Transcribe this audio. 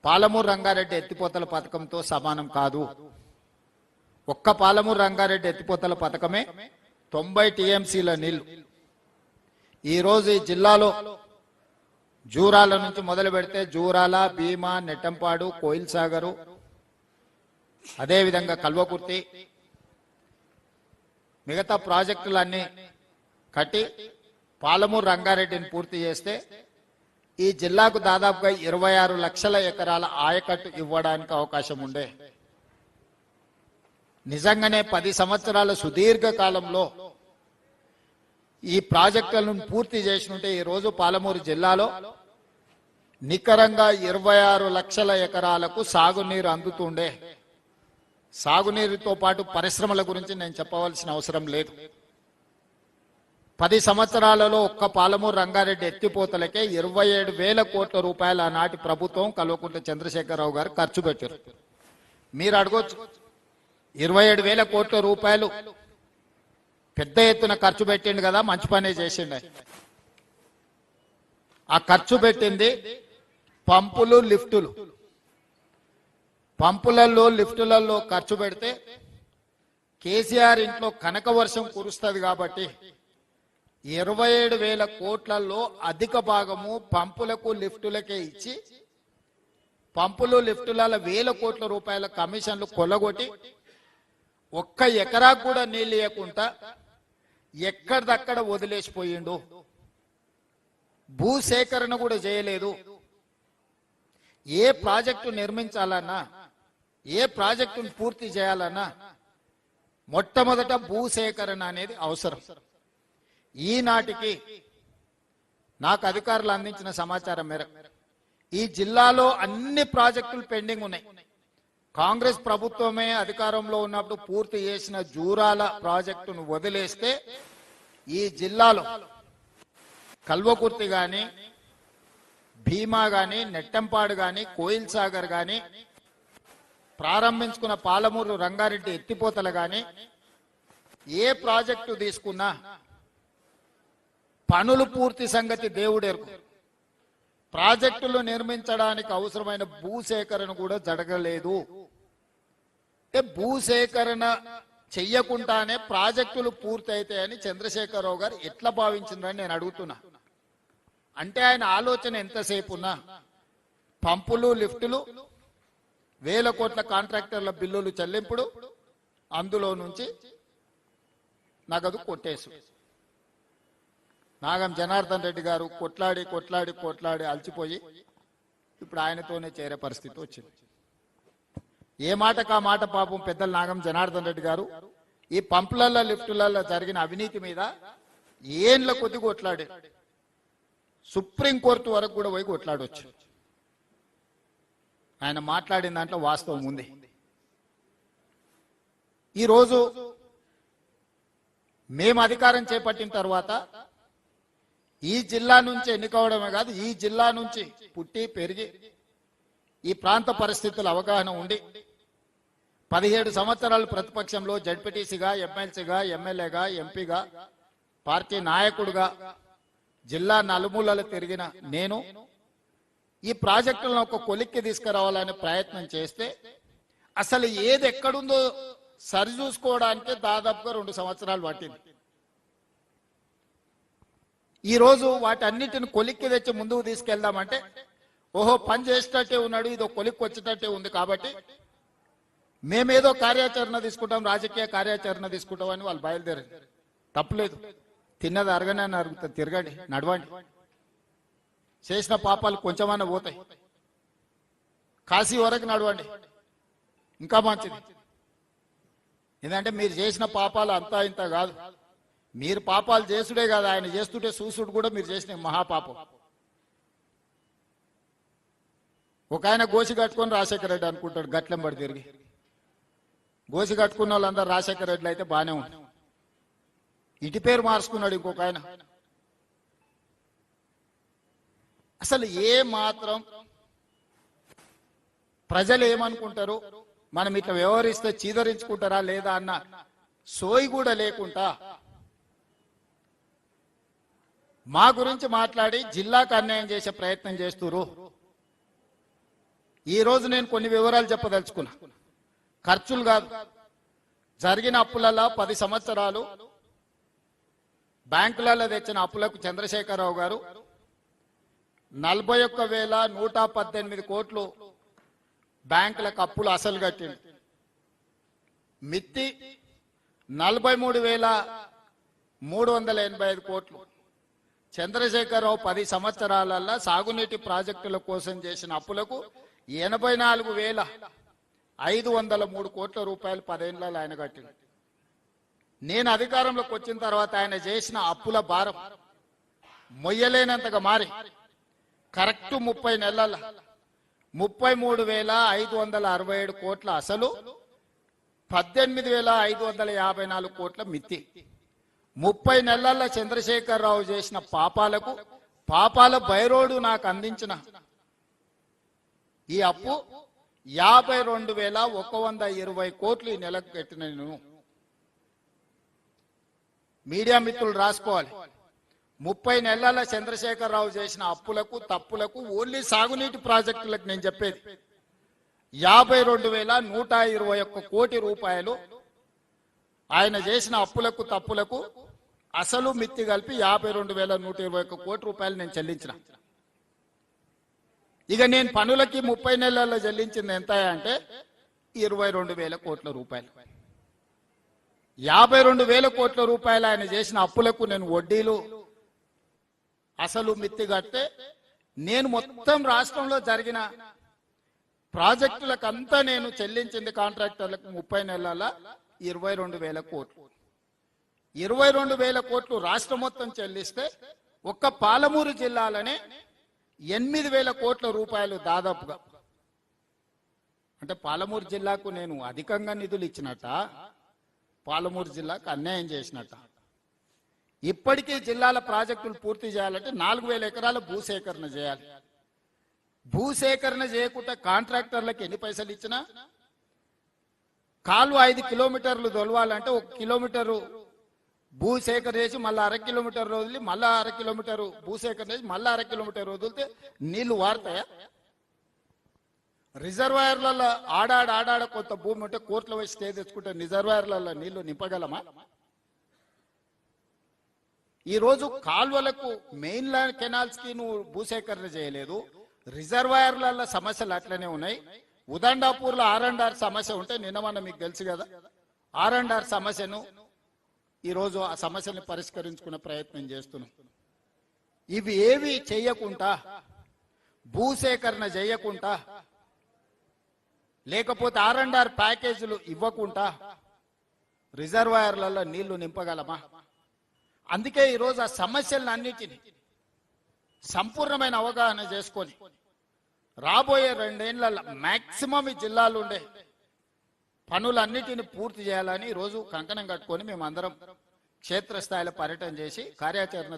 పాలమూరు రంగారెడ్డి ఎత్తిపోతల పథకంతో సమానం కాదు. ఒక్క పాలమూరు రంగారెడ్డి ఎత్తిపోతల పథకమే 90 టీఎంసీల నీళ్లు. ఈరోజు ఈ జిల్లాలో జూరాల నుంచి మొదలు పెడితే జూరాల, భీమా, నెట్టంపాడు, కోయిల్ సాగరు, అదేవిధంగా కల్వకుర్తి, మిగతా ప్రాజెక్టులన్నీ కట్టి పాలమూరు రంగారెడ్డిని పూర్తి చేస్తే ఈ జిల్లాకు దాదాపుగా 26 లక్షల ఎకరాల ఆయకట్టు ఇవ్వడానికి అవకాశం ఉండే. నిజంగానే 10 సంవత్సరాల సుదీర్ఘ కాలంలో ఈ ప్రాజెక్టులను పూర్తి చేసినట్టే ఈ రోజు పాలమూరు జిల్లాలో నికరంగా 26 లక్షల ఎకరాలకు సాగునీరు అందుతుండే. సాగునీరుతో పాటు పరిశ్రమల గురించి నేను చెప్పవలసిన అవసరం లేదు. 10 సంవత్సరాలలో ఒక్క పాలమూరు రంగారెడ్డి ఎత్తిపోతలకే 27,000 కోట్ల రూపాయలు ఆనాటి ప్రభుత్వం కల్వకుంట్ల చంద్రశేఖరరావు గారు ఖర్చు పెట్టారు. మీరు అడగొచ్చు, 27,000 కోట్ల రూపాయలు పెద్ద ఎత్తున ఖర్చు పెట్టిండు కదా, మంచి పనే చేసిండు. ఆ ఖర్చు పెట్టింది పంపులు, లిఫ్టులు. పంపులలో, లిఫ్టులలో ఖర్చు పెడితే కేసీఆర్ ఇంట్లో కనక వర్షం కురుస్తుంది కాబట్టి 27,000 కోట్లలో అధిక భాగము పంపులకు, లిఫ్టులకే ఇచ్చి పంపులు, లిఫ్టుల 1,000 కోట్ల రూపాయల కమిషన్లు కొల్లగొట్టి ఒక్క ఎకరా కూడా నీళ్ళు ఇవ్వకుండా ఎక్కడిదక్కడ వదిలేసిపోయిండు. భూసేకరణ కూడా చేయలేదు. ఏ ప్రాజెక్టు నిర్మించాలన్నా, ఏ ప్రాజెక్టును పూర్తి చేయాలన్నా మొట్టమొదట భూసేకరణ అనేది అవసరం. ఈనాటికి నాకు అధికారులు అందించిన సమాచారం మేరకు ఈ జిల్లాలో అన్ని ప్రాజెక్టులు పెండింగ్ ఉన్నాయి. కాంగ్రెస్ ప్రభుత్వమే అధికారంలో ఉన్నప్పుడు పూర్తి చేసిన జూరాల ప్రాజెక్టును వదిలేస్తే ఈ జిల్లాలో కల్వకుర్తి గాని, భీమా గాని, నెట్టంపాడు గాని, కోయిల్ సాగర్ గాని, ప్రారంభించుకున్న పాలమూరు రంగారెడ్డి ఎత్తిపోతలు గాని, ఏ ప్రాజెక్టు తీసుకున్నా పనులు పూర్తి సంగతి దేవుడెరుకు. ప్రాజెక్టులు నిర్మించడానికి అవసరమైన భూసేకరణ కూడా జరగలేదు. అంటే భూసేకరణ చెయ్యకుండానే ప్రాజెక్టులు పూర్తి అవుతాయని చంద్రశేఖరరావు గారు ఎట్లా భావించిందని నేను అడుగుతున్నా. అంటే ఆయన ఆలోచన ఎంతసేపు ఉన్నా పంపులు, లిఫ్టులు, 1,000 కోట్ల కాంట్రాక్టర్ల బిల్లులు చెల్లింపుడు, అందులో నుంచి నగదు కొట్టేసు. నాగం జనార్దన్ రెడ్డి గారు కొట్లాడి కొట్లాడి కొట్లాడి అలసిపోయి ఇప్పుడు ఆయనతోనే చేరే పరిస్థితి వచ్చింది. ఏ మాటకు ఆ మాట పాపం పెద్దలు నాగం జనార్దన్ రెడ్డి గారు ఈ పంపులలో, లిఫ్టులలో జరిగిన అవినీతి మీద ఏండ్ల కొద్ది కొట్లాడి సుప్రీంకోర్టు వరకు కూడా పోయి కొట్లాడవచ్చు. ఆయన మాట్లాడిన దాంట్లో వాస్తవం ఉంది. ఈరోజు మేము అధికారం చేపట్టిన తర్వాత ఈ జిల్లా నుంచి ఎన్నికవడమే కాదు, ఈ జిల్లా నుంచి పుట్టి పెరిగి ఈ ప్రాంత పరిస్థితుల అవగాహన ఉండి 17 సంవత్సరాలు ప్రతిపక్షంలో జడ్పీటీసీగా, ఎమ్మెల్సీగా, ఎమ్మెల్యేగా, ఎంపీగా, పార్టీ నాయకుడుగా జిల్లా నలుమూలలు తిరిగిన నేను ఈ ప్రాజెక్టులను ఒక కొలిక్కి తీసుకురావాలనే ప్రయత్నం చేస్తే అసలు ఏది ఎక్కడుందో సరిచూసుకోవడానికి దాదాపుగా 2 సంవత్సరాలు పట్టింది. ఈరోజు వాటన్నిటిని కొలిక్కి తెచ్చి ముందుకు తీసుకెళ్దామంటే ఓహో పని చేసేటట్టే ఉన్నాడు, ఇదో కొలిక్కి వచ్చేటట్టే ఉంది కాబట్టి మేమేదో కార్యాచరణ తీసుకుంటాం, రాజకీయ కార్యాచరణ తీసుకుంటాం అని వాళ్ళు బయలుదేరారు. తప్పలేదు, తిన్నది అరగనే అరుగుతుంది, తిరగండి, నడవండి. చేసిన పాపాలు కొంచెమన్నా పోతాయి. కాశీ వరకు నడవండి, ఇంకా మంచిది. ఎందుకంటే మీరు చేసిన పాపాలు అంతా ఇంత కాదు. మీరు పాపాలు చేసుడే కాదు, ఆయన చేస్తుంటే చూసుడు కూడా మీరు చేసిన మహాపాపం. ఒక ఆయన గోసి కట్టుకొని రాజశేఖర రెడ్డి అనుకుంటాడు, గట్లెంబడి తిరిగి. గోసి కట్టుకున్న వాళ్ళందరూ రాజశేఖర రెడ్డి అయితే బాగానే ఉంది. ఇటు పేరు మార్చుకున్నాడు ఇంకొక ఆయన. అసలు ఏ మాత్రం ప్రజలు ఏమనుకుంటారు, మనం ఇట్లా వ్యవహరిస్తే చీదరించుకుంటారా లేదా అన్న సోయి కూడా లేకుండా మా గురించి మాట్లాడి జిల్లాకు అన్యాయం చేసే ప్రయత్నం చేస్తున్నారు. ఈ రోజు నేను కొన్ని వివరాలు చెప్పదలుచుకున్నా. ఖర్చులు కాదు, జరిగిన అప్పులలో 10 సంవత్సరాలు బ్యాంకులలో తెచ్చిన అప్పులకు చంద్రశేఖరరావు గారు 41,118 కోట్లు బ్యాంకులకు అప్పులు అసలు కట్టిండు. మిత్తి 43,385 కోట్లు. చంద్రశేఖరరావు 10 సంవత్సరాలలో సాగునీటి ప్రాజెక్టుల కోసం చేసిన అప్పులకు 84,503 కోట్ల రూపాయలు 10 ఏళ్లలో ఆయన కట్టిండు. నేను అధికారంలోకి వచ్చిన తర్వాత ఆయన చేసిన అప్పుల భారం మొయ్యలేనంతగా మారి కరెక్ట్ 30 నెలల 33,567 కోట్ల అసలు, 18,554 కోట్ల మిత్తి. 30 నెలల చంద్రశేఖరరావు చేసిన పాపాల బైరోడు నాకు అందించిన ఈ అప్పు 52,120 కోట్లు ఈ నెలకు కట్టిన నేను. మీడియా మిత్రులు రాసుకోవాలి. 30 నెలల చంద్రశేఖరరావు చేసిన అప్పులకు తప్పులకు ఓన్లీ సాగునీటి ప్రాజెక్టులకు నేను చెప్పేది 52,121 కోటి రూపాయలు ఆయన చేసిన అప్పులకు తప్పులకు అసలు మిత్తి కలిపి 52,121 కోటి రూపాయలు నేను చెల్లించిన. ఇక నేను పనులకి 30 నెలల్లో చెల్లించింది ఎంత అంటే 22,000 కోట్ల రూపాయలు. 52,000 కోట్ల రూపాయలు ఆయన చేసిన అప్పులకు నేను వడ్డీలు అసలు మిత్తి కడితే నేను మొత్తం రాష్ట్రంలో జరిగిన ప్రాజెక్టులకంతా నేను చెల్లించింది కాంట్రాక్టర్లకు 30 నెలల 22,000 కోట్లు. 22,000 కోట్లు రాష్ట్రం మొత్తం చెల్లిస్తే ఒక్క పాలమూరు జిల్లాలోనే 8,000 కోట్ల రూపాయలు దాదాపుగా. అంటే పాలమూరు జిల్లాకు నేను అధికంగా నిధులు ఇచ్చినట్ట, పాలమూరు జిల్లాకు అన్యాయం చేసినట్ట. ఇప్పటికీ జిల్లాల ప్రాజెక్టులు పూర్తి చేయాలంటే 4,000 ఎకరాల భూసేకరణ చేయాలి. భూసేకరణ చేయకుండా కాంట్రాక్టర్లకు ఎన్ని పైసలు ఇచ్చినా, కాలువ 5 కిలోమీటర్లు తొలవాలంటే 1 కిలోమీటరు భూసేకరణ చేసి మళ్ళీ 1/2 కిలోమీటర్ వదిలి మళ్ళీ 1/2 కిలోమీటరు భూసేకరణ చేసి మళ్ళీ 1/2 కిలోమీటర్ వదిలితే నీళ్లు వారుతాయా? రిజర్వాయర్లలో ఆడాడ కొంత భూమి ఉంటే కోర్టులో వచ్చి స్టే తెచ్చుకుంటే రిజర్వాయర్లలో నీళ్లు నింపగలమా? ఈరోజు కాల్వలకు మెయిన్ లైన్ కెనాల్స్ కి నువ్వు భూసేకరణ చేయలేదు. రిజర్వాయర్ల సమస్యలు అట్లనే ఉన్నాయి. ఉదండాపూర్లో R&R సమస్య ఉంటే నిన్నమన్న మీకు తెలుసు కదా, R&R సమస్యను ఈరోజు ఆ సమస్యను పరిష్కరించుకునే ప్రయత్నం చేస్తున్నాం. ఇవి ఏవి చేయకుండా, భూసేకరణ చేయకుండా, లేకపోతే R&R ప్యాకేజీలు ఇవ్వకుండా రిజర్వాయర్లలో నీళ్లు నింపగలమా? అందుకే ఈరోజు ఆ సమస్యలన్నిటినీ సంపూర్ణమైన అవగాహన చేసుకొని రాబోయే 2 ఏళ్లలో మాక్సిమం ఈ జిల్లాలో ఉండే పనులన్నిటిని పూర్తి చేయాలని ఈరోజు కంకణం కట్టుకొని మేమందరం క్షేత్రస్థాయిలో పర్యటన చేసి కార్యాచరణ